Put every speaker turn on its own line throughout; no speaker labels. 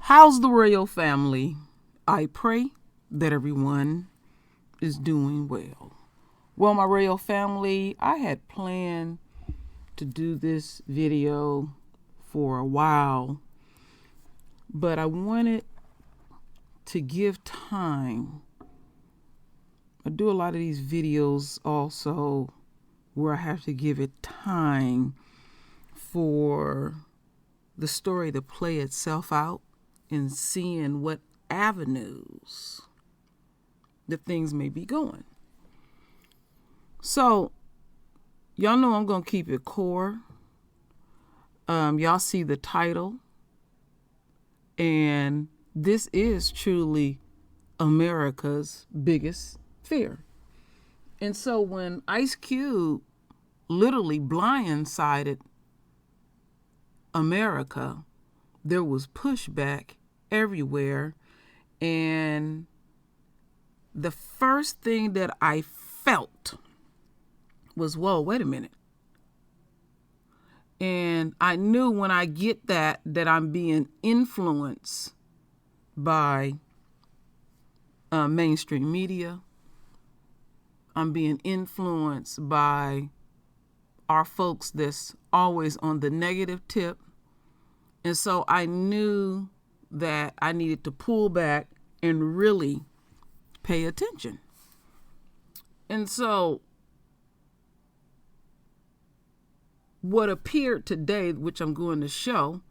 How's the royal family? I pray that everyone is doing well. Well, my royal family, I had planned to do this video for a while, but I wanted to give time. I do a lot of these videos also where I have to give it time for the story to play itself out and seeing what avenues the things may be going. So, y'all know I'm going to keep it core. Y'all see the title. And this is truly America's biggest fear. And so when Ice Cube literally blindsided America, there was pushback everywhere. And the first thing that I felt was, whoa, wait a minute. And I knew when I get that I'm being influenced by mainstream media. I'm being influenced by our folks that's always on the negative tip. And so I knew that I needed to pull back and really pay attention. And so what appeared today, which I'm going to show,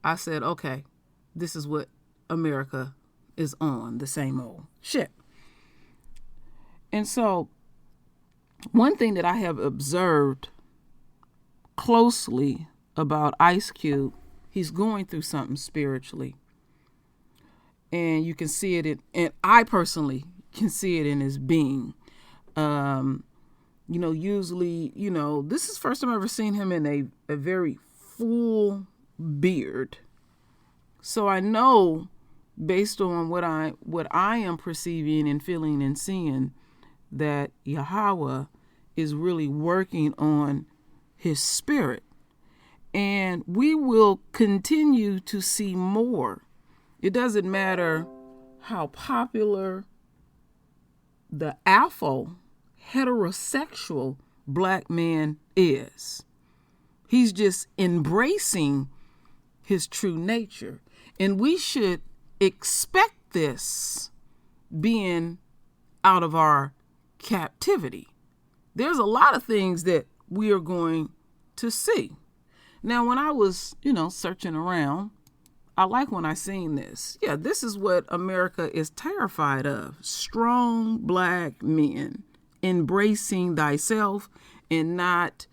I said, okay, this is what America is on, the same old shit. And so one thing that I have observed closely about Ice Cube, he's going through something spiritually. And you can see it and I personally can see it in his being. Usually, this is the first time I've ever seen him in a very full beard. So I know, based on what I am perceiving and feeling and seeing, that Yahweh is really working on his spirit. And we will continue to see more. It doesn't matter how popular the alpha heterosexual black man is. He's just embracing his true nature. And we should expect this being out of our captivity. There's a lot of things that we are going to see. Now, when I was, searching around, I like when I seen this. Yeah, this is what America is terrified of. Strong black men embracing thyself and not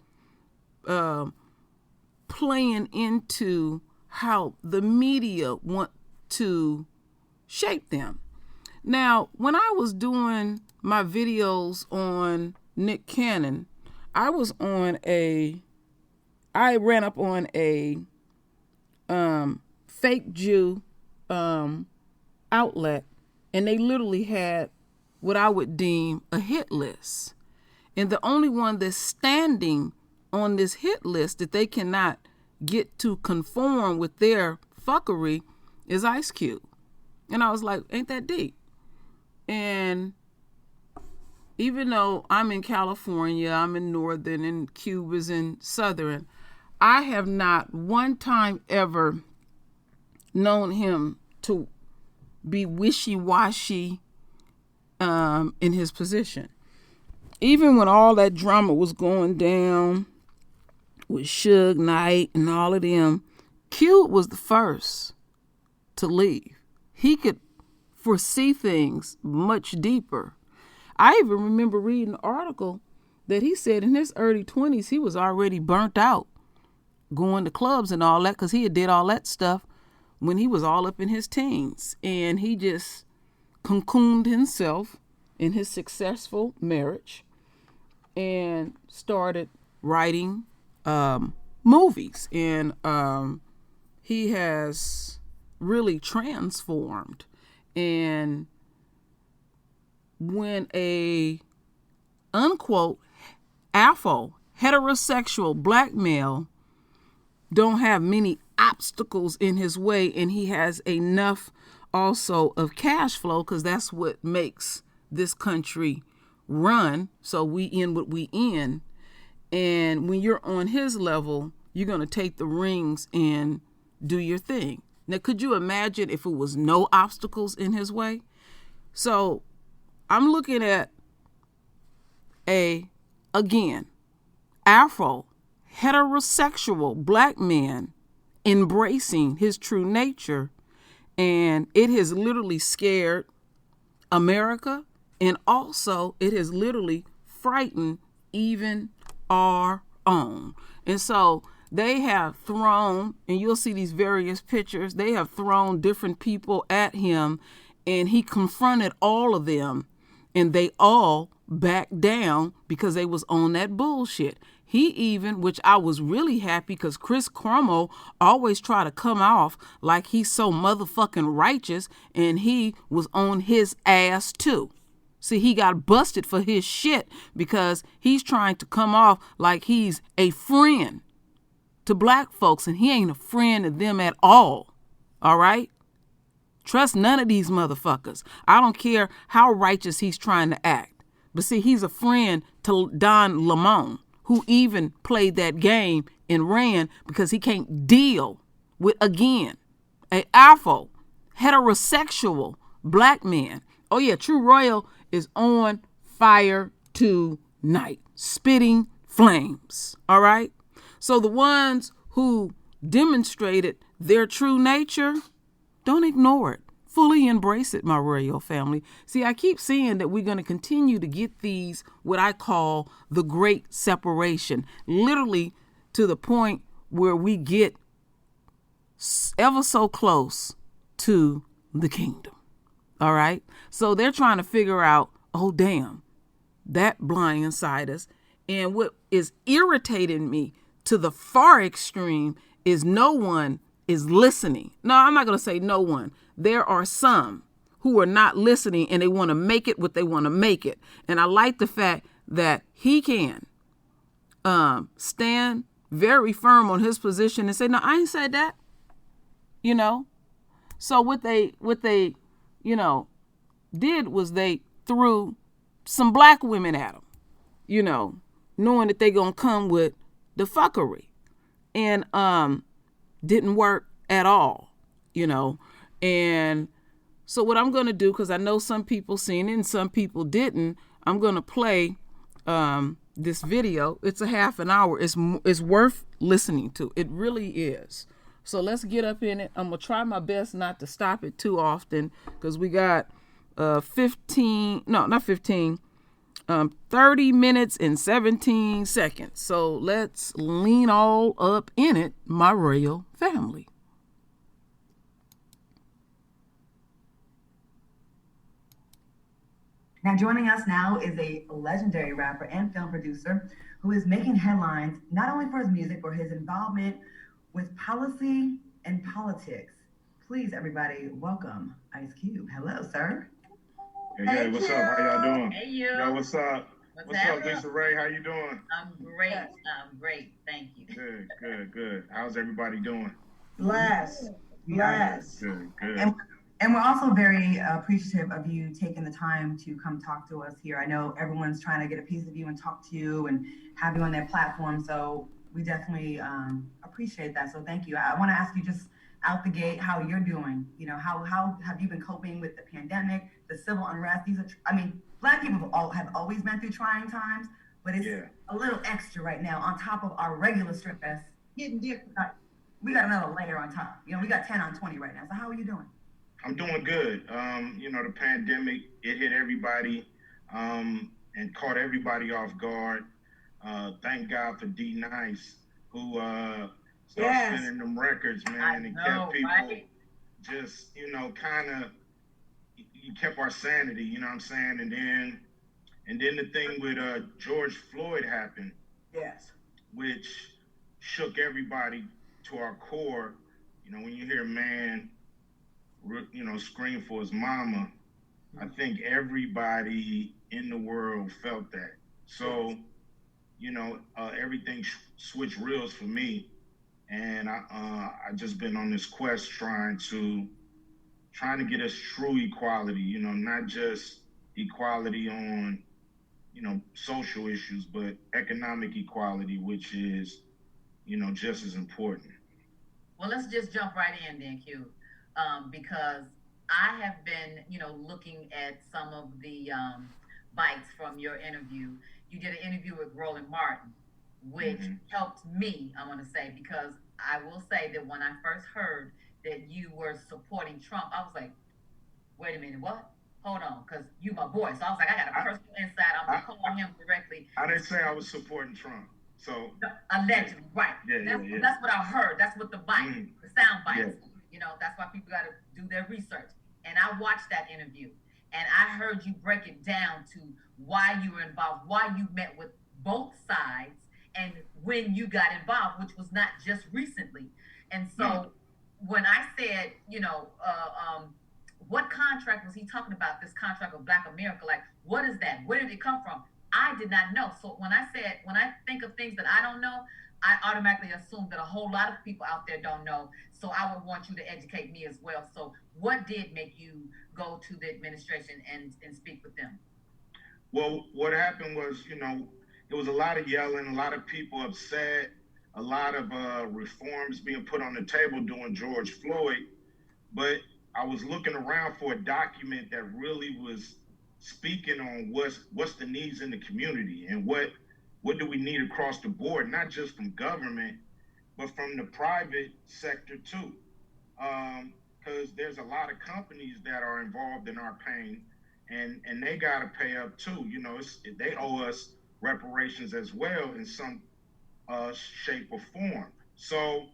playing into how the media want to shape them. Now, when I was doing my videos on Nick Cannon, I ran up on a fake Jew outlet, and they literally had what I would deem a hit list. And the only one that's standing on this hit list that they cannot get to conform with their fuckery is Ice Cube. And I was like, ain't that deep? And even though I'm in California, I'm in Northern, and Cube is in Southern, I have not one time ever known him to be wishy-washy in his position. Even when all that drama was going down with Suge Knight and all of them, Cube was the first to leave. He could foresee things much deeper. I even remember reading an article that he said in his early 20s, he was already burnt out going to clubs and all that, because he had did all that stuff when he was all up in his teens. And he just cocooned himself in his successful marriage and started writing movies. And he has really transformed. And when a unquote alpha heterosexual black male don't have many obstacles in his way, and he has enough also of cash flow, because that's what makes this country run. So we in what we in. And when you're on his level, you're going to take the rings and do your thing. Now, could you imagine if it was no obstacles in his way? So I'm looking at again, Afro, heterosexual black man embracing his true nature. And it has literally scared America. And also it has literally frightened even our own. And so they have thrown, and you'll see these various pictures, they have thrown different people at him, and he confronted all of them, and they all backed down because they was on that bullshit. He even, which I was really happy, because Chris Cuomo always try to come off like he's so motherfucking righteous, and he was on his ass too. See, he got busted for his shit because he's trying to come off like he's a friend to black folks, and he ain't a friend to them at all. All right? Trust none of these motherfuckers. I don't care how righteous he's trying to act. But see, he's a friend to Don Lemon, who even played that game and ran because he can't deal with, again, a Afro, heterosexual black man. Oh yeah, True Royal is on fire tonight, spitting flames. All right. So the ones who demonstrated their true nature, don't ignore it. Fully embrace it, my royal family. See, I keep saying that we're going to continue to get these, what I call the great separation, literally to the point where we get ever so close to the kingdom. All right. So they're trying to figure out, oh, damn, that blindsided us. And what is irritating me to the far extreme is no one is listening. No, I'm not going to say no one. There are some who are not listening, and they want to make it what they want to make it. And I like the fact that he can stand very firm on his position and say, no, I ain't said that. You know, so what they did was they threw some black women at him, knowing that they gonna come with the fuckery, and didn't work at all, and so what I'm gonna do, because I know some people seen it and some people didn't, I'm gonna play this video. It's a half an hour. It's worth listening to. It really is. So let's get up in it. I'm going to try my best not to stop it too often, because we got 30 minutes and 17 seconds. So let's lean all up in it, my royal family.
Now joining us now is a legendary rapper and film producer who is making headlines not only for his music, but his involvement with policy and politics. Please, everybody, welcome Ice Cube. Hello, sir.
Hey, what's up? How y'all doing?
Hey, you.
Yo, what's up? What's up, Lisa Ray? How you doing?
I'm great. I'm great. Thank you.
Good. How's everybody doing?
Blessed.
Good.
And we're also very appreciative of you taking the time to come talk to us here. I know everyone's trying to get a piece of you and talk to you and have you on their platform. So we definitely appreciate that. So thank you. I want to ask you just out the gate how you're doing. How have you been coping with the pandemic, the civil unrest? Black people have always been through trying times, but it's a little extra right now on top of our regular stress. Getting different. We got another layer on top. We got 10 on 20 right now. So how are you doing?
I'm doing good. The pandemic, it hit everybody and caught everybody off guard. Thank God for D Nice, who started spinning them records, man, and kept people just, you kept our sanity, you know what I'm saying? And then the thing with George Floyd happened, which shook everybody to our core. When you hear a man, scream for his mama, I think everybody in the world felt that. So, everything switched reels for me. and I just been on this quest trying to get us true equality. You know, not just equality on, you know, social issues, but economic equality, which is, you know, just as important.
Well, let's just jump right in then, Q, because I have been, you know, looking at some of the bites from your interview. You did an interview with Roland Martin, which helped me, I want to say, because I will say that when I first heard that you were supporting Trump, I was like, wait a minute, what? Hold on, because you my boy. So I was like, I got a personal insight. I'm going to call him directly.
I didn't say I was supporting Trump. So
allegedly, right? That's what I heard. That's what the bite, the sound bites. You know, that's why people got to do their research. And I watched that interview, and I heard you break it down to why you were involved, why you met with both sides, and when you got involved, which was not just recently. And so when I said, you know, what contract was he talking about? This contract of Black America, like, what is that? Where did it come from? I did not know. So when I think of things that I don't know, I automatically assume that a whole lot of people out there don't know. So I would want you to educate me as well. So what did make you go to the administration and speak with them?
Well, what happened was, you know, there was a lot of yelling, a lot of people upset, a lot of reforms being put on the table during George Floyd. But I was looking around for a document that really was speaking on what's the needs in the community and what do we need across the board, not just from government, but from the private sector too. Because there's a lot of companies that are involved in our pain, and they got to pay up too. You know, they owe us reparations as well in some shape or form. So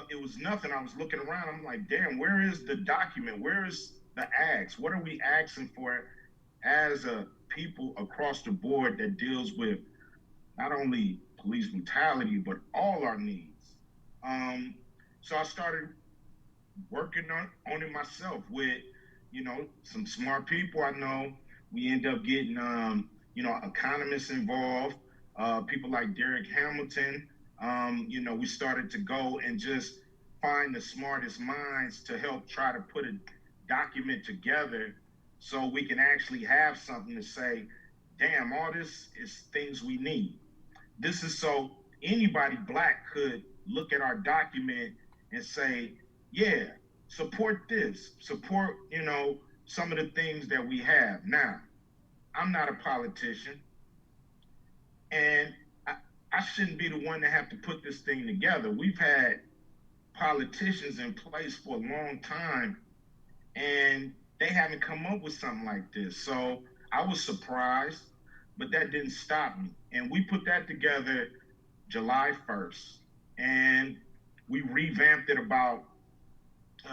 it was nothing. I was looking around. I'm like, damn, where is the document? Where is the ask? What are we asking for as a people across the board that deals with not only police brutality, but all our needs? So I started working on it myself with, you know, some smart people I know. We end up getting, you know, economists involved, people like Derek Hamilton. You know, we started to go and just find the smartest minds to help try to put a document together so we can actually have something to say, damn, all this is things we need. This is so anybody Black could look at our document and say, yeah, support this, support, you know, some of the things that we have. Now, I'm not a politician, and I shouldn't be the one to have to put this thing together. We've had politicians in place for a long time, and they haven't come up with something like this. So I was surprised, but that didn't stop me. And we put that together July 1st, and we revamped it about,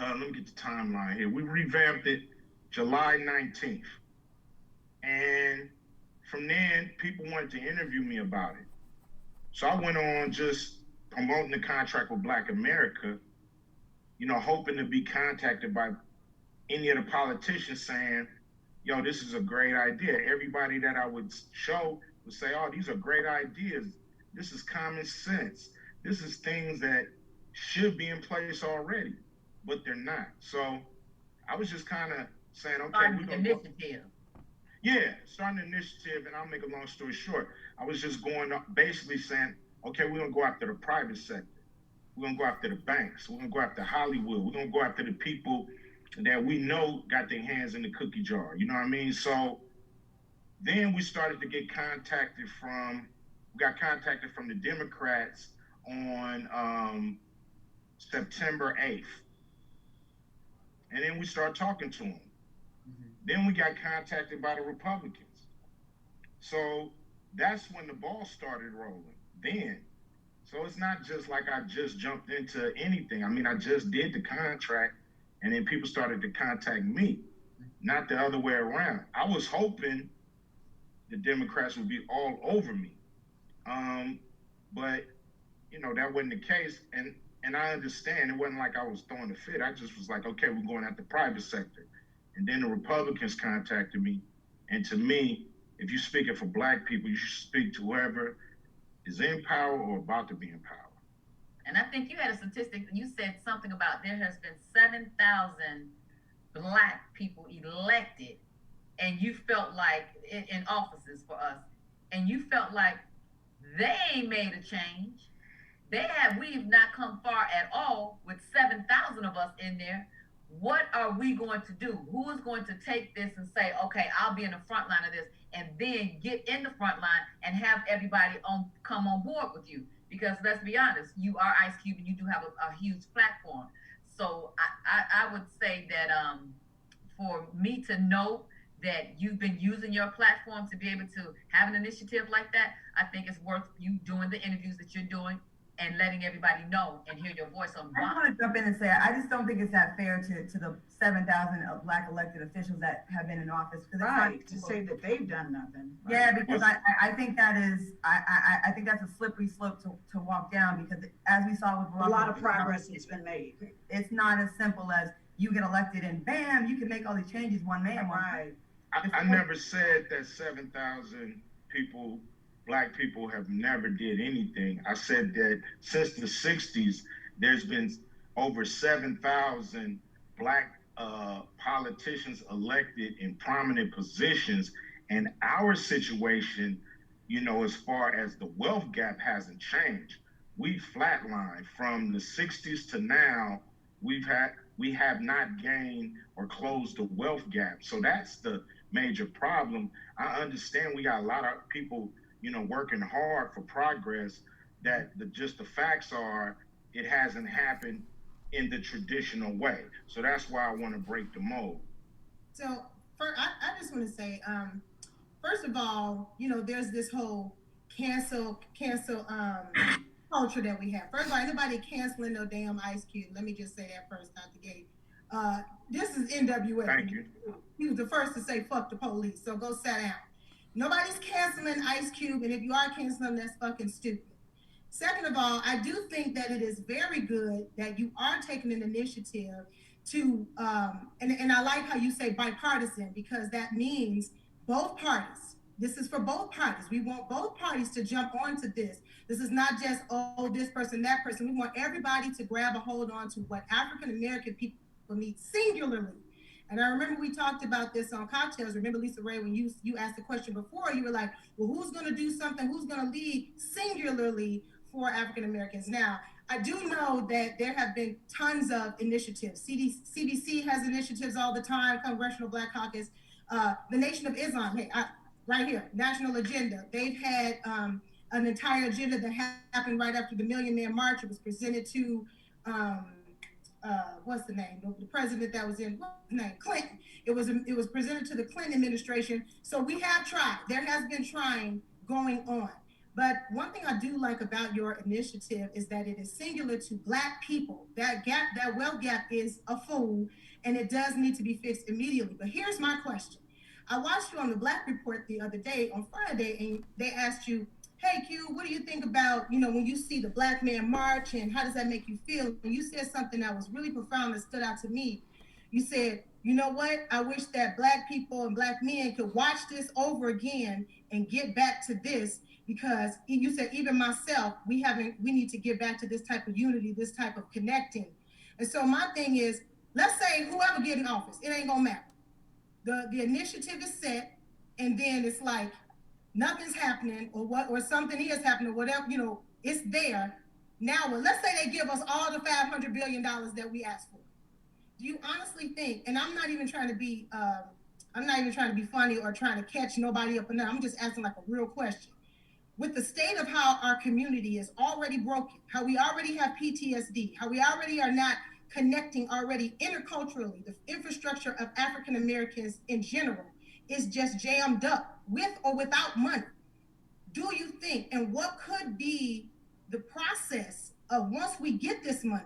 let me get the timeline here. We revamped it July 19th. And from then, people wanted to interview me about it. So I went on just promoting the contract with Black America, you know, hoping to be contacted by any of the politicians saying, yo, this is a great idea. Everybody that I would show would say, oh, these are great ideas. This is common sense. This is things that should be in place already, but they're not. So I was just kind of saying, okay, we're going to starting an initiative, and I'll make a long story short. I was just going up, basically saying, okay, we're going to go after the private sector. We're going to go after the banks. We're going to go after Hollywood. We're going to go after the people that we know got their hands in the cookie jar. You know what I mean? So then we started to get contacted from the Democrats on September 8th. And then we started talking to them. Then we got contacted by the Republicans. So that's when the ball started rolling then. So it's not just like I just jumped into anything. I mean, I just did the contract, and then people started to contact me, not the other way around. I was hoping the Democrats would be all over me. But, you know, that wasn't the case. And I understand it wasn't like I was throwing a fit. I just was like, okay, we're going at the private sector. And then the Republicans contacted me. And to me, if you're speaking for Black people, you should speak to whoever is in power or about to be in power.
and I think you had a statistic, you said something about there has been 7,000 Black people elected, and you felt like in offices for us, and you felt like they ain't made a change. We've not come far at all with 7,000 of us in there. What are we going to do? Who is going to take this and say, okay, I'll be in the front line of this, and then get in the front line and have everybody come on board with you? Because let's be honest, you are Ice Cube and you do have a huge platform. So I would say that for me to know that you've been using your platform to be able to have an initiative like that, I think it's worth you doing the interviews that you're doing and letting everybody know and hear your voice on the block.
I want to jump in and say, I just don't think it's that fair to the 7,000 Black elected officials that have been in office.
Right, to say that they've done nothing. Right.
Yeah, because I think that is, I think that's a slippery slope to walk down, because as we saw with Barack,
a lot of progress has been made.
It's not as simple as you get elected and bam, you can make all these changes one man.
Right.
I never said that 7,000 people, Black people, have never did anything. I said that since the 60s, there's been over 7,000 Black politicians elected in prominent positions. And our situation, you know, as far as the wealth gap hasn't changed. We flatlined from the 60s to now. We have not gained or closed the wealth gap. So that's the major problem. I understand we got a lot of people, you know, working hard for progress, that just the facts are it hasn't happened in the traditional way. So that's why I want to break the mold.
So I just want to say, first of all, you know, there's this whole cancel culture that we have. First of all, anybody canceling no damn Ice Cube, let me just say that first out the gate. This is NWA.
Thank you.
He was the first to say fuck the police, so go sit down. Nobody's canceling Ice Cube, and if you are canceling, that's fucking stupid. Second of all, I do think that it is very good that you are taking an initiative to, and I like how you say bipartisan, because that means both parties. This is for both parties. We want both parties to jump onto this. This is not just, oh, this person, that person. We want everybody to grab a hold on to what African-American people need singularly. And I remember we talked about this on Cocktails. Remember, Lisa Ray, when you asked the question before, you were like, well, who's going to do something? Who's going to lead singularly for African-Americans? Now, I do know that there have been tons of initiatives. CBC has initiatives all the time, Congressional Black Caucus, the Nation of Islam, hey, right here, National Agenda. They've had an entire agenda that happened right after the Million Man March. It was presented to, what's the name? The president that was in, what's his name? Clinton. It was presented to the Clinton administration. So we have tried. There has been trying going on. But one thing I do like about your initiative is that it is singular to Black people. That gap, that wealth gap is a fool, and it does need to be fixed immediately. But here's my question. I watched you on the Black Report the other day, on Friday, and they asked you, hey, Q, what do you think about, you know, when you see the Black Man March, and how does that make you feel? And you said something that was really profound that stood out to me. You said, you know what? I wish that Black people and Black men could watch this over again and get back to this, because you said, even myself, we need to get back to this type of unity, this type of connecting. And so my thing is, let's say whoever get in office, it ain't gonna matter. The initiative is set, and then it's like nothing's happening, or something is happening, or whatever, you know, it's there. Now, well, let's say they give us all the $500 billion that we asked for. Do you honestly think, and I'm not even trying to be funny or trying to catch nobody up, and I'm just asking like a real question. With the state of how our community is already broken, how we already have PTSD, how we already are not connecting already interculturally, the infrastructure of African Americans in general is just jammed up with or without money. Do you think, and what could be the process of, once we get this money,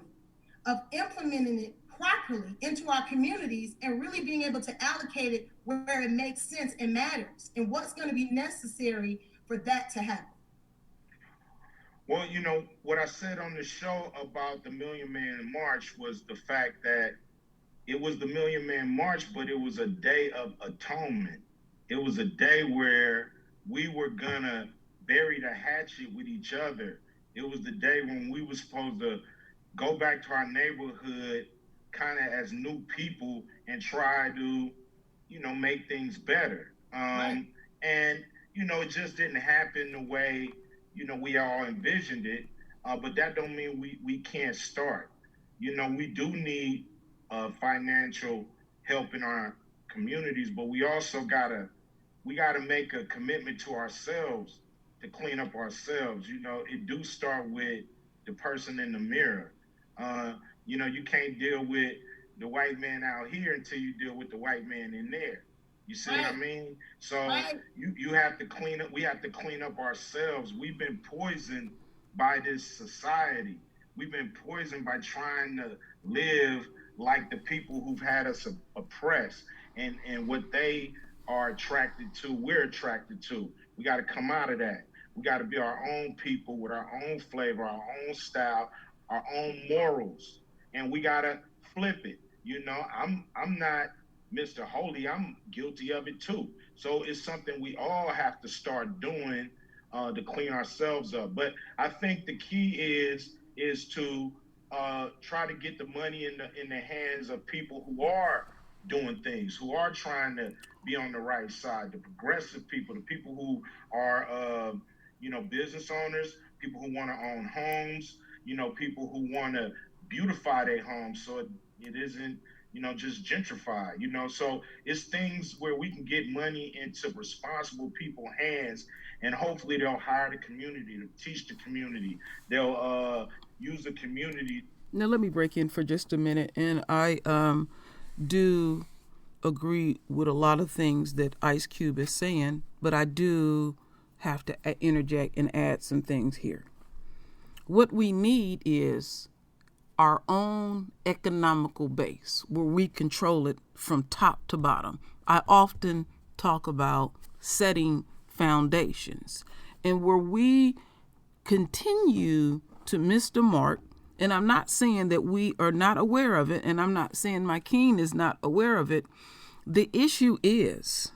of implementing it properly into our communities and really being able to allocate it where it makes sense and matters, and what's going to be necessary for that to happen?
Well, you know, what I said on the show about the Million Man March was the fact that it was the Million Man March, but it was a day of atonement. It was a day where we were gonna bury the hatchet with each other. It was the day when we were supposed to go back to our neighborhood kind of as new people and try to, make things better.
Right.
And, it just didn't happen the way, we all envisioned it. But that don't mean we can't start. We do need financial help in our communities, but we also gotta make a commitment to ourselves to clean up ourselves. It do start with the person in the mirror. You can't deal with the white man out here until you deal with the white man in there. You see what I mean? So you have to clean up. We have to clean up ourselves. We've been poisoned by this society. We've been poisoned by trying to live like the people who've had us oppressed, and what they are attracted to, we're attracted to. We got to come out of that. We got to be our own people with our own flavor, our own style, our own morals, and we got to flip it. I'm not Mr. Holy. I'm guilty of it too. So it's something we all have to start doing to clean ourselves up. But I think the key is to try to get the money in the hands of people who are doing things, who are trying to be on the right side, the progressive people, the people who are business owners, people who want to own homes, people who want to beautify their homes so it isn't just gentrified, so it's things where we can get money into responsible people's hands, and hopefully they'll hire the community to teach the community. They'll use the community.
Now let me break in for just a minute, and I do agree with a lot of things that Ice Cube is saying, but I do have to interject and add some things here. What we need is our own economical base where we control it from top to bottom. I often talk about setting foundations, and where we continue to miss the mark, and I'm not saying that we are not aware of it, and I'm not saying my king is not aware of it. The issue is,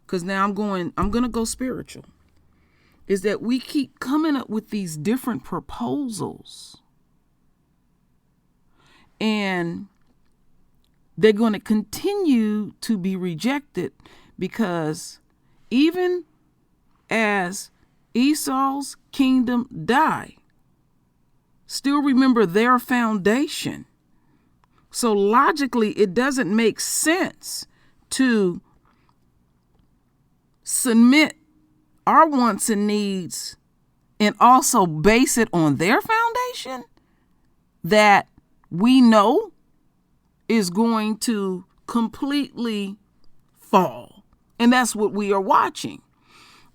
because now I'm going to go spiritual, is that we keep coming up with these different proposals, and they're going to continue to be rejected, because even as Esau's kingdom die, still remember their foundation. So logically, it doesn't make sense to submit our wants and needs and also base it on their foundation that we know is going to completely fall. And that's what we are watching.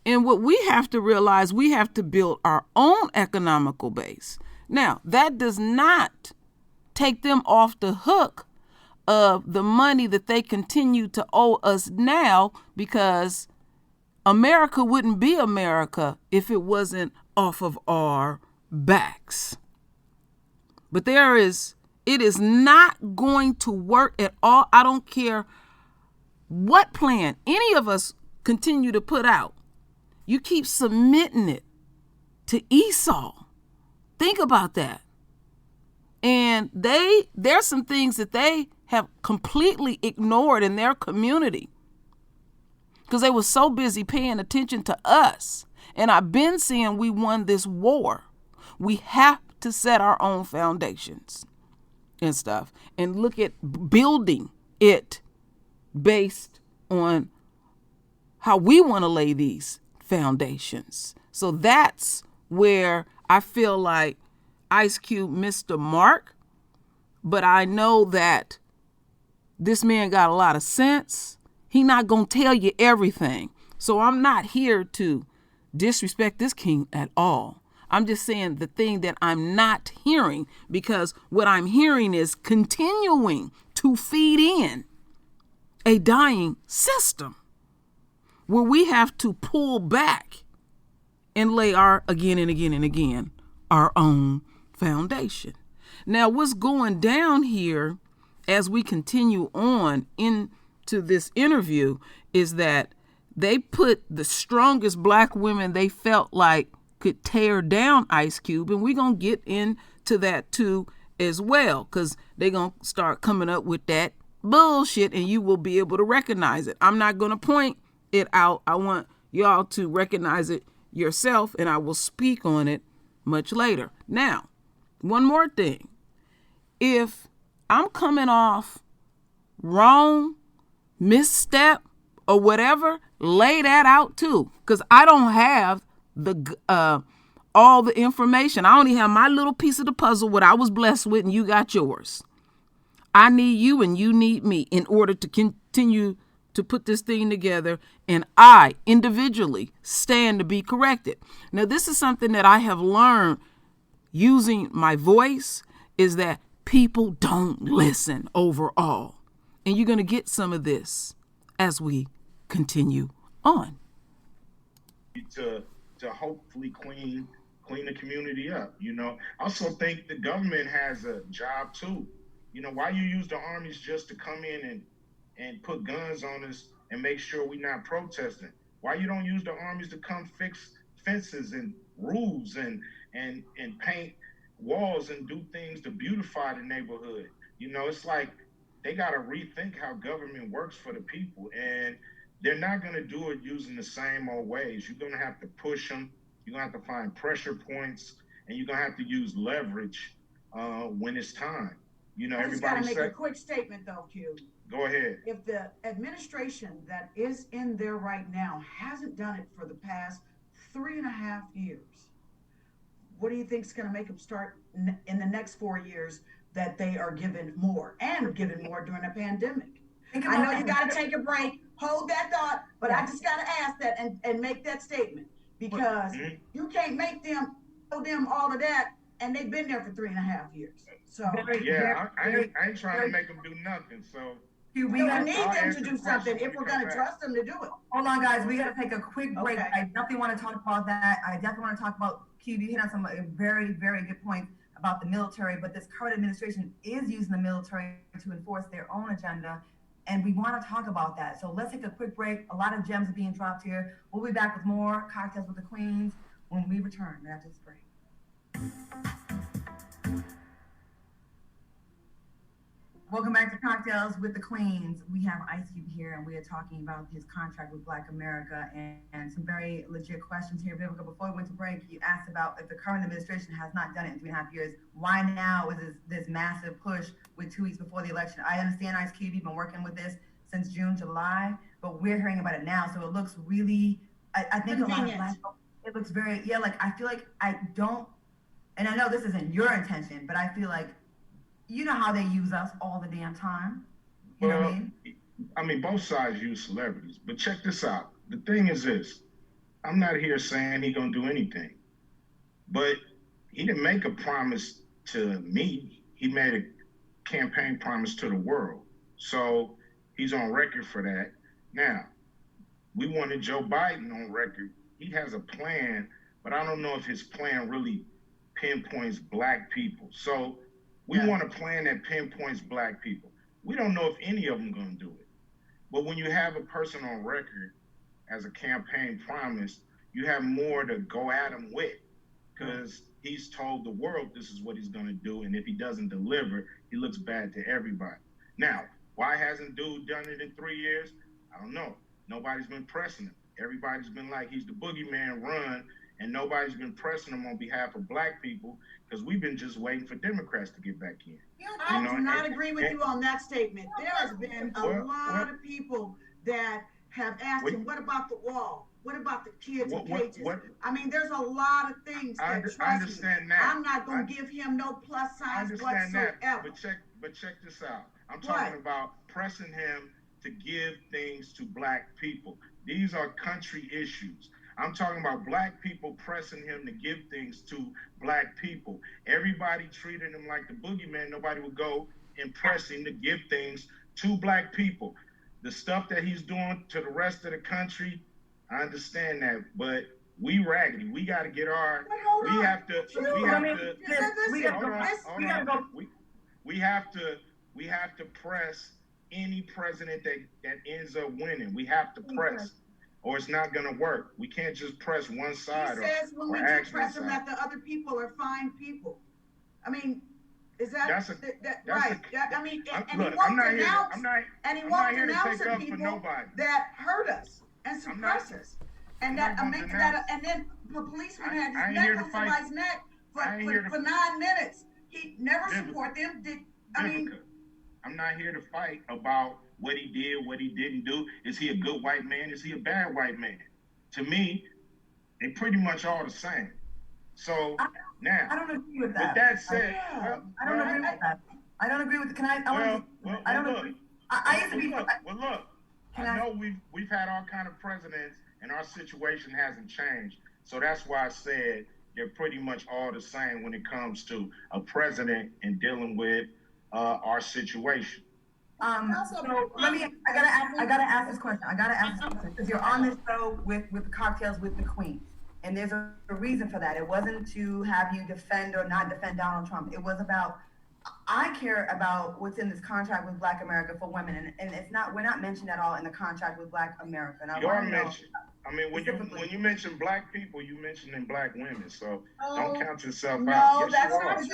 And what we have to realize, we have to build our own economical base. Now, that does not take them off the hook of the money that they continue to owe us now, because America wouldn't be America if it wasn't off of our backs. But it is not going to work at all. I don't care what plan any of us continue to put out. You keep submitting it to Esau. Think about that. And there's some things that they have completely ignored in their community because they were so busy paying attention to us. And I've been saying we won this war. We have to set our own foundations and stuff and look at building it based on how we want to lay these foundations. So that's where I feel like Ice Cube missed the mark, but I know that this man got a lot of sense. He not gonna tell you everything. So I'm not here to disrespect this king at all. I'm just saying the thing that I'm not hearing, because what I'm hearing is continuing to feed in a dying system where we have to pull back and lay our own foundation. Now, what's going down here as we continue on into this interview is that they put the strongest black women they felt like could tear down Ice Cube, and we're going to get into that too as well, because they're going to start coming up with that bullshit, and you will be able to recognize it. I'm not going to point it out. I want y'all to recognize it yourself, and I will speak on it much later. Now, one more thing. If I'm coming off wrong, misstep, or whatever, lay that out too, because I don't have the all the information. I only have my little piece of the puzzle, what I was blessed with, and you got yours. I need you and you need me in order to continue to put this thing together, and I individually stand to be corrected. Now, this is something that I have learned using my voice, is that people don't listen overall. And you're going to get some of this as we continue on.
To hopefully clean the community up, you know. I also think the government has a job too. You know, why you use the armies just to come in and put guns on us and make sure we're not protesting? Why you don't use the armies to come fix fences and roofs and paint walls and do things to beautify the neighborhood? You know, it's like they got to rethink how government works for the people, and they're not going to do it using the same old ways. You're going to have to push them. You're going to have to find pressure points, and you're going to have to use leverage when it's time. You know,
I just got to
everybody
make a quick statement, though, Q.
Go ahead.
If the administration that is in there right now hasn't done it for the past 3.5 years, what do you think is going to make them start in the next 4 years that they are given more and given more during a pandemic? I know you got to take a break. Hold that thought, but I just got to ask that and make that statement, because you can't make them tell them all of that, and they've been there for 3.5 years. So
yeah, I ain't trying to make them do nothing. So
we need them to do something if we're going to trust them to do it.
Hold on, guys. We got to take a quick break. Okay. I definitely want to talk about that. I definitely want to talk about Q. You hit on some very, very good points about the military, but this current administration is using the military to enforce their own agenda, and we want to talk about that. So let's take a quick break. A lot of gems are being dropped here. We'll be back with more Cocktails with the Queens when we return after this break. Welcome back to Cocktails with the Queens. We have Ice Cube here, and we are talking about his contract with Black America and some very legit questions here. Vivica, before we went to break, you asked about if the current administration has not done it in 3.5 years, why now is this massive push with 2 weeks before the election? I understand, Ice Cube, you've been working with this since June, July, but we're hearing about it now, so it looks really, I think a lot of Black folks, it looks very, I feel like I don't, and I know this isn't your intention, but I feel like, you know how they use us all the damn time. You know what I mean?
I mean, both sides use celebrities, but check this out. The thing is this, I'm not here saying he's gonna do anything, but he didn't make a promise to me. He made a campaign promise to the world. So he's on record for that. Now, we wanted Joe Biden on record. He has a plan, but I don't know if his plan really pinpoints Black people. So we want a plan that pinpoints Black people. We don't know if any of them gonna do it. But when you have a person on record as a campaign promise, you have more to go at him with, because he's told the world this is what he's gonna do, and if he doesn't deliver, he looks bad to everybody. Now, why hasn't dude done it in 3 years? I don't know. Nobody's been pressing him. Everybody's been like, he's the boogeyman, run, and nobody's been pressing him on behalf of Black people, because we've been just waiting for Democrats to get back in.
I do not agree with you on that statement. There has been a lot of people that have asked him, what about the wall? What about the kids in cages? I mean, there's a lot of things that,
I understand that.
I'm not going to give him no plus signs whatsoever.
But check this out. I'm talking about pressing him to give things to Black people. These are country issues. I'm talking about Black people pressing him to give things to Black people. Everybody treated him like the boogeyman. Nobody would go and press him to give things to Black people. The stuff that he's doing to the rest of the country, I understand that, but we raggedy. We got to get our. We have to press any president that ends up winning. We have to press. or it's not going to work. We can't just press one side.
He says when we do press them that the other people are fine people. I mean, is that right? I mean, and he won't denounce the people that hurt us and suppress us, and that and then the policeman had his neck on somebody's neck for 9 minutes. He never support them.
I'm not here to fight about what he did, what he didn't do. Is he a good white man? Is he a bad white man? To me, they pretty much all the same. So now,
I don't agree with that.
With that said,
I don't agree with that. I don't agree with. I don't agree. I used to be.
Look. I know we've had all kind of presidents, and our situation hasn't changed. So that's why I said they're pretty much all the same when it comes to a president and dealing with our situation.
So let me. I gotta ask this question. Because you're on this show with Cocktails with the Queen, and there's a reason for that. It wasn't to have you defend or not defend Donald Trump. It was about. I care about what's in this contract with Black America for women, and it's not. We're not mentioned at all in the contract with Black America. And
you are mentioned. I mean, when you mention Black people, you mentioning Black women. So don't count yourself out.
No, that's not true.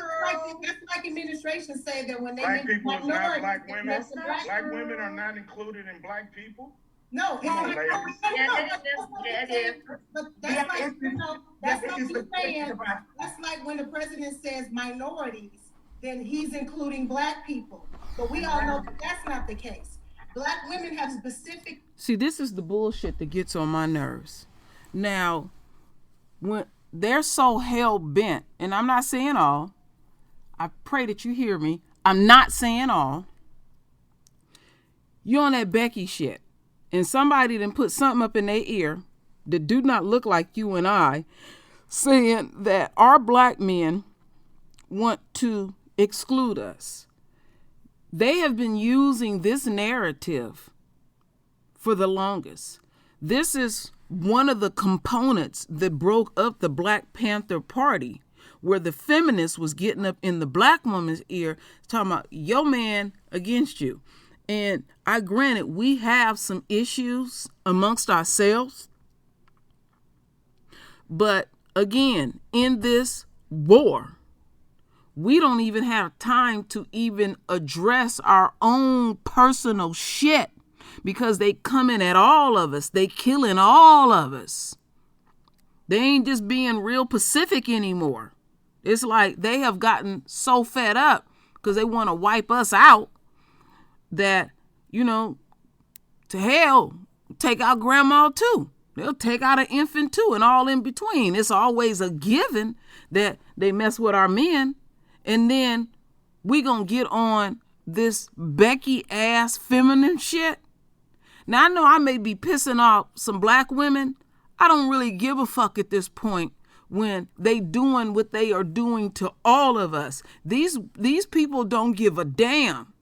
That's like administration say that when they
Black people is not Black women. Black women are not included in Black people.
No, that's like when the president says minorities, then he's including Black people. But we all know that that's not the case. Black women have specific.
See, this is the bullshit that gets on my nerves. Now, when they're so hell bent, and I'm not saying all, I pray that you hear me. I'm not saying all. You're on that Becky shit, and somebody then put something up in their ear that do not look like you and I, saying that our Black men want to exclude us. They have been using this narrative for the longest. This is one of the components that broke up the Black Panther Party, where the feminist was getting up in the Black woman's ear talking about your man against you. And I granted we have some issues amongst ourselves. But again, in this war, we don't even have time to even address our own personal shit because they coming at all of us. They killing all of us. They ain't just being real Pacific anymore. It's like they have gotten so fed up because they want to wipe us out that, to hell, take out grandma too. They'll take out an infant too and all in between. It's always a given that they mess with our men. And then we gonna get on this Becky ass feminine shit. Now I know I may be pissing off some Black women. I don't really give a fuck at this point when they doing what they are doing to all of us. These people don't give a damn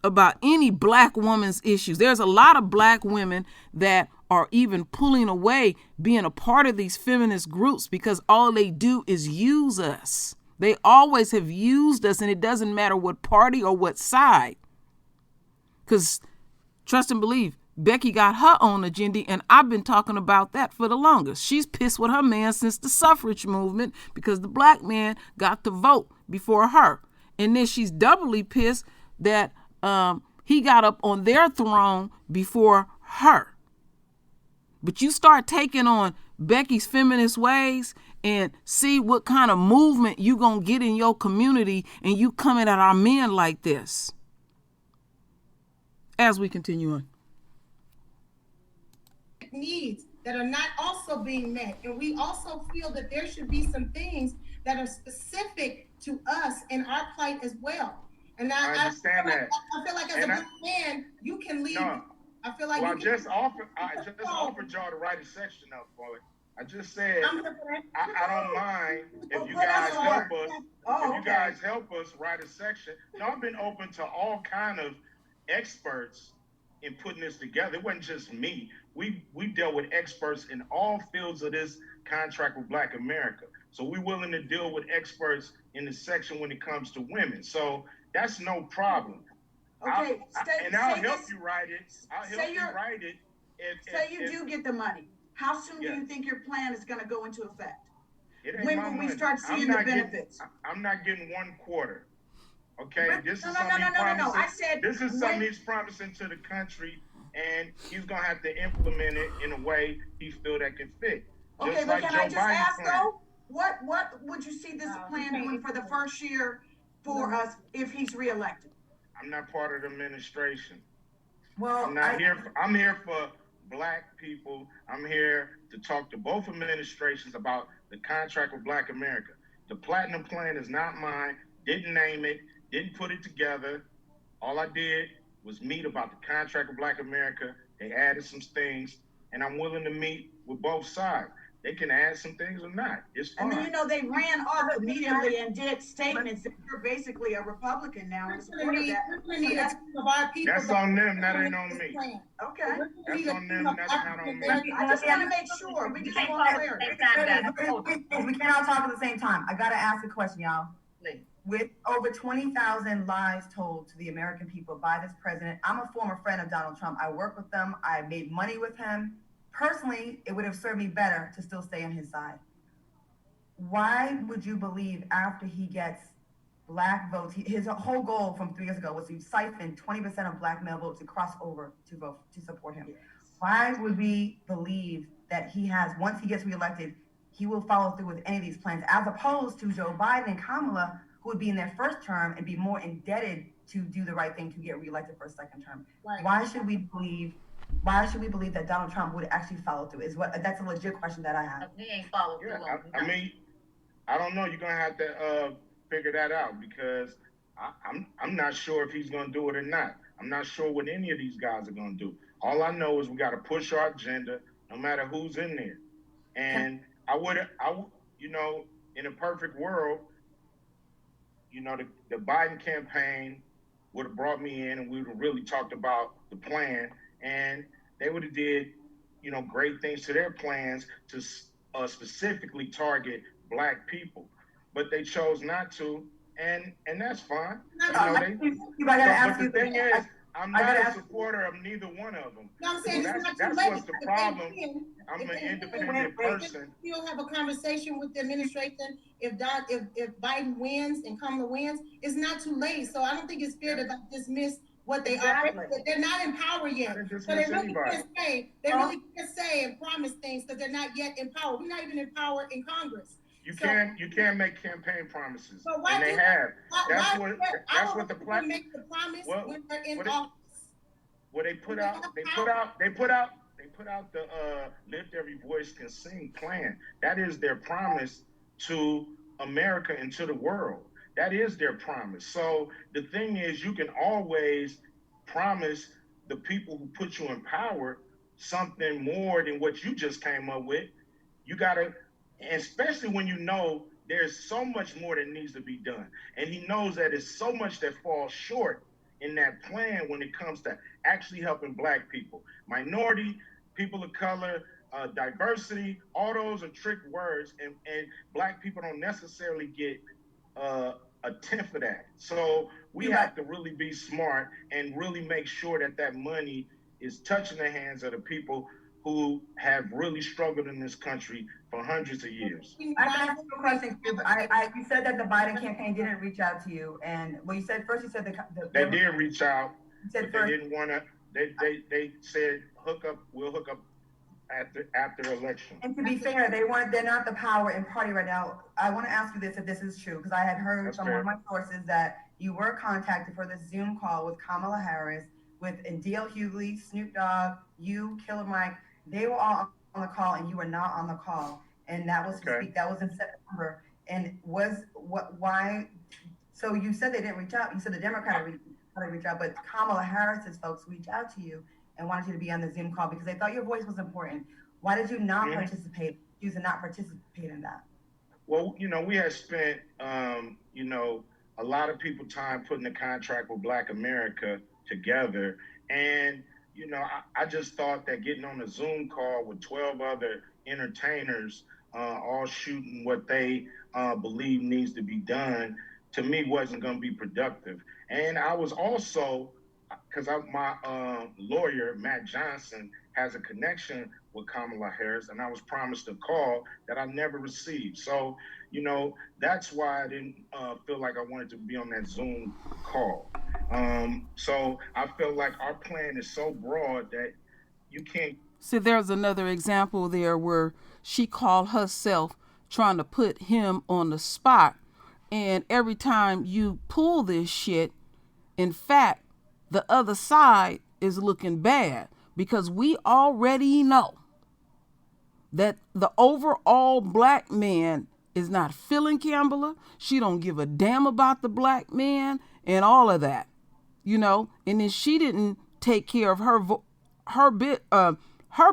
about any Black woman's issues. There's a lot of Black women that are even pulling away being a part of these feminist groups because all they do is use us. They always have used us, and it doesn't matter what party or what side. Because trust and believe, Becky got her own agenda, and I've been talking about that for the longest. She's pissed with her man since the suffrage movement because the Black man got to vote before her. And then she's doubly pissed that he got up on their throne before her. But you start taking on Becky's feminist ways and see what kind of movement you gonna get in your community, and you coming at our men like this. As we continue on.
Needs that are not also being met. And we also feel that there should be some things that are specific to us and our plight as well. And I understand that. I feel like as a Black man, you can leave. No. I feel like I just offered y'all to write a section up for it. I just said I don't mind if you guys help us. If you guys help us write a section. No, I've been open to all kind of experts in putting this together. It wasn't just me. We dealt with experts in all fields of this contract with Black America. So we're willing to deal with experts in the section when it comes to women. So that's no problem.
Okay,
I'll help you write it. I'll help you write it
say you do get the money, how soon do you think your plan is going to go into effect? When will we start seeing the benefits?
I'm not getting 1 quarter. Okay, this is something
I said
this is something he's promising to the country, and he's gonna have to implement it in a way he feel that can fit.
Okay, but can I just ask though, what would you see this plan doing for the first year for us if he's reelected?
I'm not part of the administration.
Well,
I'm here for Black people. I'm here to talk to both administrations about the contract with Black America. The Platinum Plan is not mine. Didn't name it. Didn't put it together. All I did was meet about the contract with Black America. They added some things, and I'm willing to meet with both sides. They can add some things or not. It's fine.
And then, they ran off immediately and did statements that you're basically a Republican now.
That's
on them. That ain't on me.
Okay.
That's on them. That's not on me.
I just want to make sure. We just want clarity.
We can't all talk at the same time. I got to ask a question, y'all.
Please.
With over 20,000 lies told to the American people by this president, I'm a former friend of Donald Trump. I work with them. I made money with him. Personally, it would have served me better to still stay on his side. Why would you believe after he gets Black votes, his whole goal from 3 years ago was to siphon 20% of Black male votes to cross over to vote to support him? Yes. Why would we believe that he has, once he gets reelected, he will follow through with any of these plans, as opposed to Joe Biden and Kamala, who would be in their first term and be more indebted to do the right thing to get reelected for a second term? Right. Why should we believe that Donald Trump would actually follow through? That's a legit question that I have.
He ain't followed through.
I mean, I don't know. You're gonna have to figure that out, because I'm not sure if he's gonna do it or not. I'm not sure what any of these guys are gonna do. All I know is we got to push our agenda, no matter who's in there. And in a perfect world, the Biden campaign would have brought me in, and we would have really talked about the plan, and they would have did, great things to their plans to specifically target Black people, but they chose not to, and that's fine. I'm not a supporter of neither one of them.
No, I'm saying
that's what's the problem. I'm an independent person.
You'll have a conversation with the administration if Biden wins and Kamala wins. It's not too late, so I don't think it's fair to dismiss what they are. They're not in power yet, so they really can't say. They really can't say and promise things because they're not yet in power. We're not even in power in Congress.
You can't make campaign promises, and they have. That's what the plan.
Make the promise when they're in office.
Well, they put out the Lift Every Voice Can Sing plan. That is their promise to America and to the world. That is their promise. So the thing is, you can always promise the people who put you in power something more than what you just came up with. You gotta. And especially when there's so much more that needs to be done. And he knows that it's so much that falls short in that plan when it comes to actually helping Black people, minority, people of color, diversity. All those are trick words, and Black people don't necessarily get a tenth of that. So we have to really be smart and really make sure that money is touching the hands of the people who have really struggled in this country for hundreds of years.
I can ask you a question. You said that the Biden campaign didn't reach out to you, and you said
they did reach out, but they didn't want to. They said we'll hook up after election.
And to be fair, they're not the power in party right now. I want to ask you this, if this is true, because I had heard from one of my sources that you were contacted for this Zoom call with Kamala Harris, with D.L. Hughley, Snoop Dogg, you, Killer Mike. They were all on the call, and you were not on the call, and that was to speak. That was in September. And why? So you said they didn't reach out. You said the Democrat reached out, but Kamala Harris's folks reached out to you and wanted you to be on the Zoom call because they thought your voice was important. Why did you not participate? Choose to not participate in that?
Well, we had spent, a lot of people time putting the contract with Black America together, and I just thought that getting on a Zoom call with 12 other entertainers, all shooting what they believe needs to be done, to me wasn't going to be productive. And I was also, because my lawyer, Matt Johnson, has a connection with Kamala Harris, and I was promised a call that I never received. So, you know, that's why I didn't feel like I wanted to be on that Zoom call. So I feel like our plan is so broad that you can't.
See, there's another example there where she called herself trying to put him on the spot. And every time you pull this shit, in fact, the other side is looking bad, because we already know that the overall black man is not feeling Kamala. She don't give a damn about the black man and all of that, you know. And then she didn't take care of her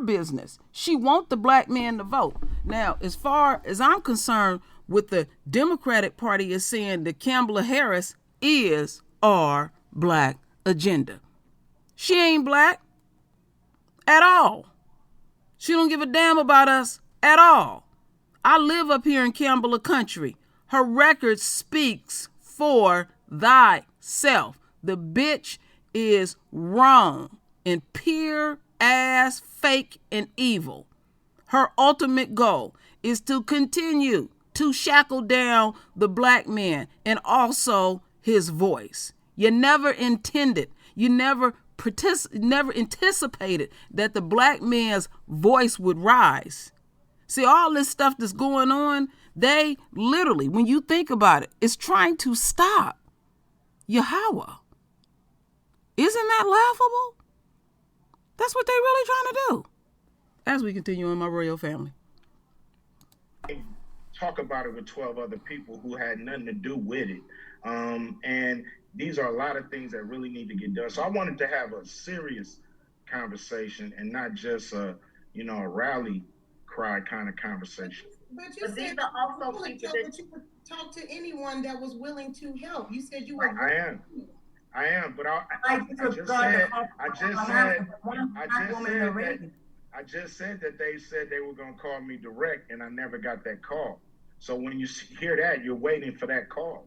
business. She want the black man to vote. Now, as far as I'm concerned, with the Democratic Party is saying that Kamala Harris is our black agenda. She ain't black at all. She don't give a damn about us at all. I live up here in Kamala country. Her record speaks for thyself. The bitch is wrong and pure ass fake and evil. Her ultimate goal is to continue to shackle down the black man and also his voice. You never intended, you never anticipated that the black man's voice would rise. See, all this stuff that's going on, they literally, when you think about it, is trying to stop Yahweh. Isn't that laughable? That's what they really trying to do. As we continue on My Royal Family.
Talk about it with 12 other people who had nothing to do with it. And these are a lot of things that really need to get done. So I wanted to have a serious conversation and not just a rally cry kind of conversation.
But you said that also people that you would talk to anyone that was willing to help. You said you were.
I am, but I just said that they said they were going to call me direct, and I never got that call. So when you hear that, you're waiting for that call.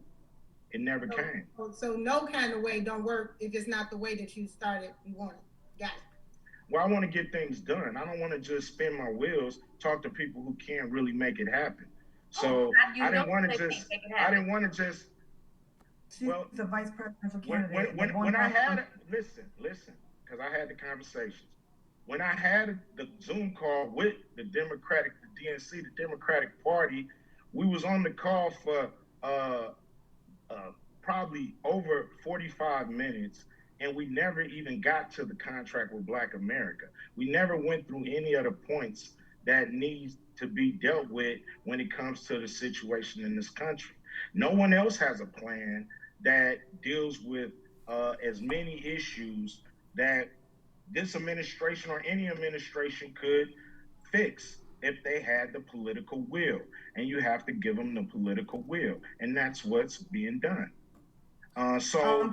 It never came.
So no kind of way don't work if it's not the way that you started. You want it. Got it.
Well, I want to get things done. I don't want to just spin my wheels, talk to people who can't really make it happen. So I didn't want to just. Well,
the vice presidential candidate.
When I had listen, because I had the conversations. When I had the Zoom call with the DNC, the Democratic Party, we was on the call for probably over 45 minutes, and we never even got to the contract with Black America. We never went through any of the points that needs to be dealt with when it comes to the situation in this country. No one else has a plan that deals with as many issues that this administration or any administration could fix if they had the political will. And you have to give them the political will. And that's what's being done. So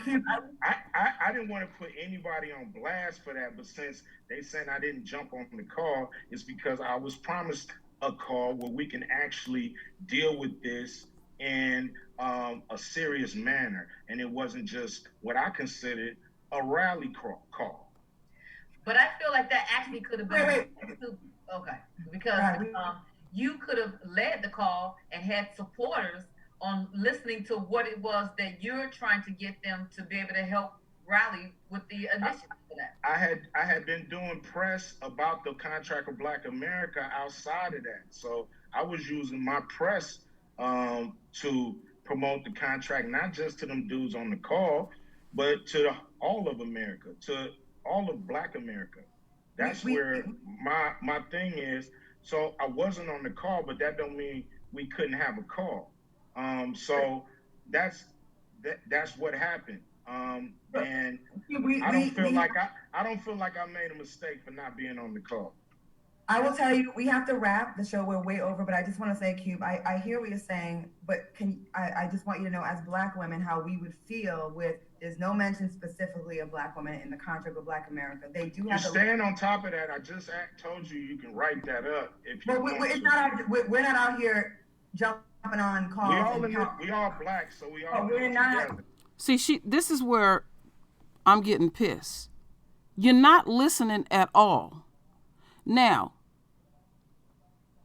I didn't want to put anybody on blast for that, but since they said I didn't jump on the call, it's because I was promised a call where we can actually deal with this in a serious manner. And it wasn't just what I considered a rally call.
But I feel like that actually could have been okay, because you could have led the call and had supporters on listening to what it was that you're trying to get them to be able to help rally with the initiative for that.
I had been doing press about the contract with Black America outside of that. So I was using my press to promote the contract, not just to them dudes on the call, but to all of America, to all of Black America. That's where my thing is. So I wasn't on the call, but that don't mean we couldn't have a call. So that's what happened. And I don't feel like I made a mistake for not being on the call.
I will tell you, we have to wrap the show. We're way over, but I just want to say, Cube, I hear what you're saying, but I just want you to know, as Black women, how we would feel with, there's no mention specifically of Black women in the contract with Black America. They do have.
You're staying on top of that. I just told you can write that up if you want
to. We're not out here jumping on calls.
We all Black, so we all. We're not. Together.
See, this is where I'm getting pissed. You're not listening at all Now,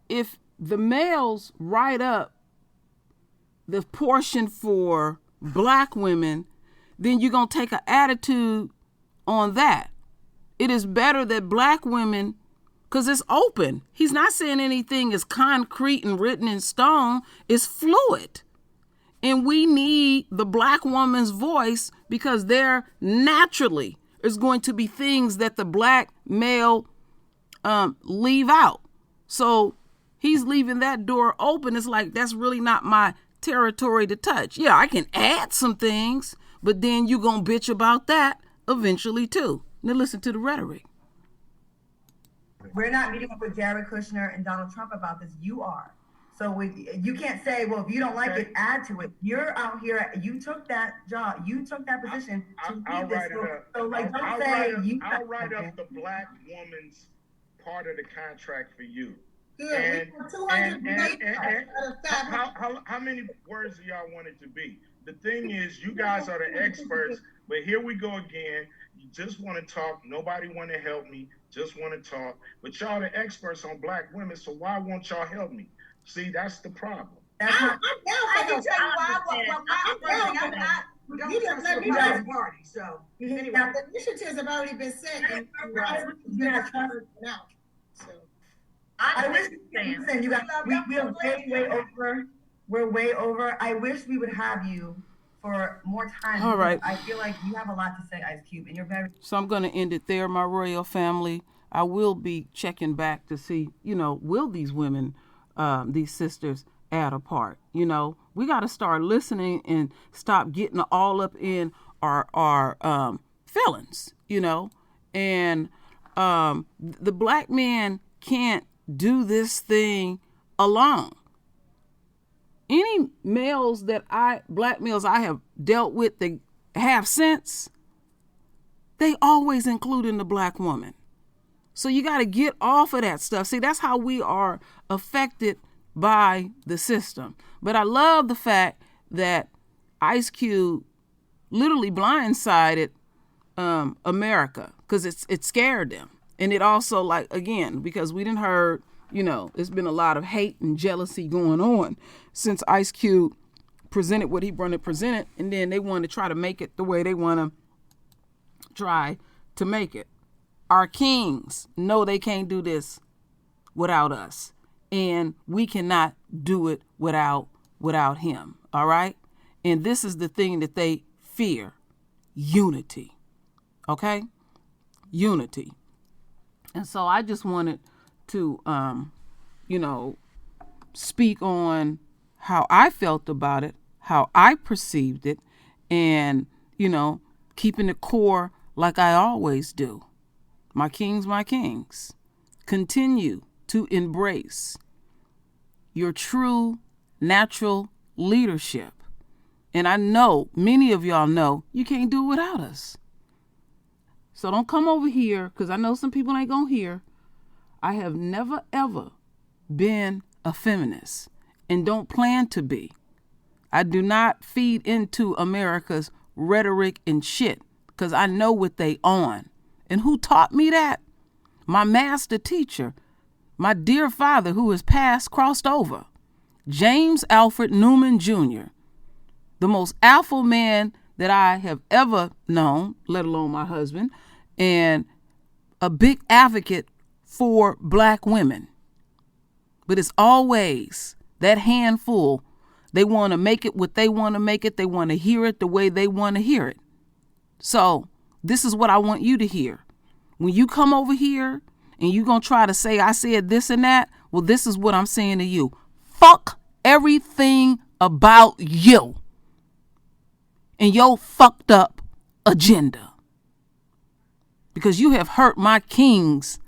if the males write up the portion for black women, then you're going to take an attitude on that. It is better that black women, because it's open. He's not saying anything is concrete and written in stone. It's fluid. And we need the black woman's voice because there naturally is going to be things that the black male leave out. So he's leaving that door open. It's like, that's really not my territory to touch. Yeah, I can add some things, but then you're going to bitch about that eventually too. Now listen to the rhetoric.
We're not meeting up with Jared Kushner and Donald Trump about this. You are. So you can't say, well, if you don't like it, add to it. You're out here. You took that job. You took that position to lead this. So like, don't say you.
I'll write up the black woman's part of the contract for you.
Good.
How many words do y'all want it to be? The thing is, you guys are the experts, but here we go again. You just want to talk. Nobody want to help me. Just want to talk. But y'all the experts on black women, so why won't y'all help me? See, that's the problem.
I can tell you why. I'm not. You don't let me know the party. So anyway,
the initiatives have already been set.
I wish you guys. We're way over. We're way over. I wish we would have you for more time.
All right.
I feel like you have a lot to say, Ice Cube, and you're very.
So I'm going to end it there, my royal family. I will be checking back to see, will these women, these sisters add a part? We got to start listening and stop getting all up in our feelings, and the black man can't do this thing alone. Any black males I have dealt with that have sense, they always include in the black woman. So you got to get off of that stuff. See, that's how we are affected by the system. But I love the fact that Ice Cube literally blindsided America because it scared them. And it also, because we didn't heard, there's been a lot of hate and jealousy going on since Ice Cube presented what he presented, and then they want to try to make it the way they want to try to make it. Our kings know they can't do this without us, and we cannot do it without him, all right? And this is the thing that they fear, unity, okay? Unity. And so I just wanted to, speak on how I felt about it, how I perceived it, and, keeping it core like I always do. My kings, continue to embrace your true natural leadership. And I know many of y'all know you can't do it without us. So don't come over here, because I know some people ain't going to hear. I have never, ever been a feminist and don't plan to be. I do not feed into America's rhetoric and shit because I know what they on. And who taught me that? My master teacher, my dear father who has crossed over, James Alfred Newman Jr., the most alpha man that I have ever known, let alone my husband, and a big advocate for black women. But it's always that handful. They want to make it what they want to make it. They want to hear it the way they want to hear it. So this is what I want you to hear. When you come over here and you're going to try to say I said this and that, well, this is what I'm saying to you. Fuck everything about you and your fucked up agenda. Because you have hurt my kings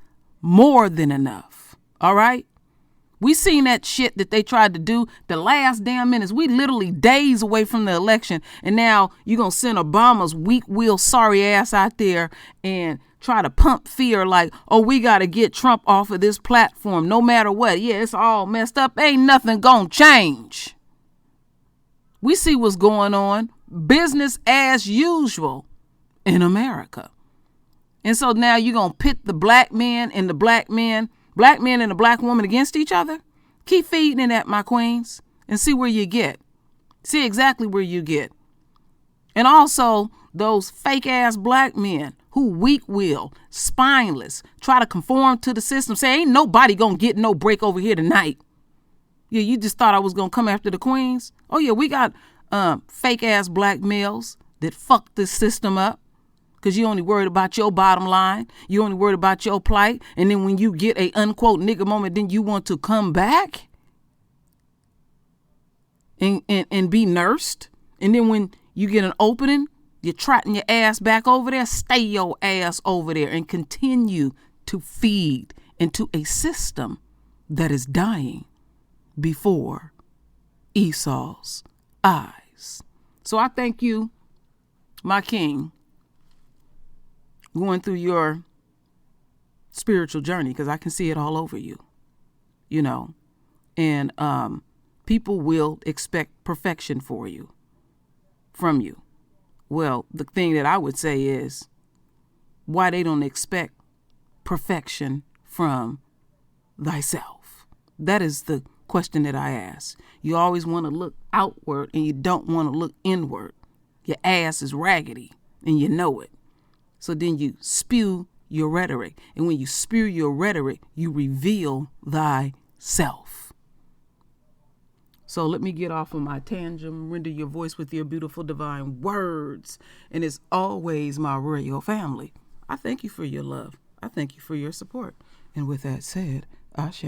more than enough. All right? We seen that shit that they tried to do the last damn minutes. We literally days away from the election. And now you're going to send Obama's weak-willed sorry ass out there and try to pump fear like, oh, we got to get Trump off of this platform no matter what. Yeah, it's all messed up. Ain't nothing going to change. We see what's going on. Business as usual in America. And so now you're going to pit the black men and the black men and the black woman against each other? Keep feeding that, my queens, and see where you get. See exactly where you get. And also those fake ass black men who weak-willed, spineless, try to conform to the system, say ain't nobody gonna get no break over here tonight. Yeah, you just thought I was gonna come after the queens? Oh yeah, we got fake ass black males that fuck this system up because you only worried about your bottom line. You only worried about your plight. And then when you get a unquote nigga moment, then you want to come back and be nursed. And then when you get an opening, you're trotting your ass back over there. Stay your ass over there and continue to feed into a system that is dying before Esau's eyes. So I thank you, my king, going through your spiritual journey, because I can see it all over you, you know, and people will expect perfection from you. Well, the thing that I would say is why they don't expect perfection from thyself. That is the question that I ask. You always want to look outward and you don't want to look inward. Your ass is raggedy and you know it. So then you spew your rhetoric. And when you spew your rhetoric, you reveal thyself. So let me get off of my tangent, render your voice with your beautiful divine words. And it's always my royal family. I thank you for your love. I thank you for your support. And with that said, Ashe.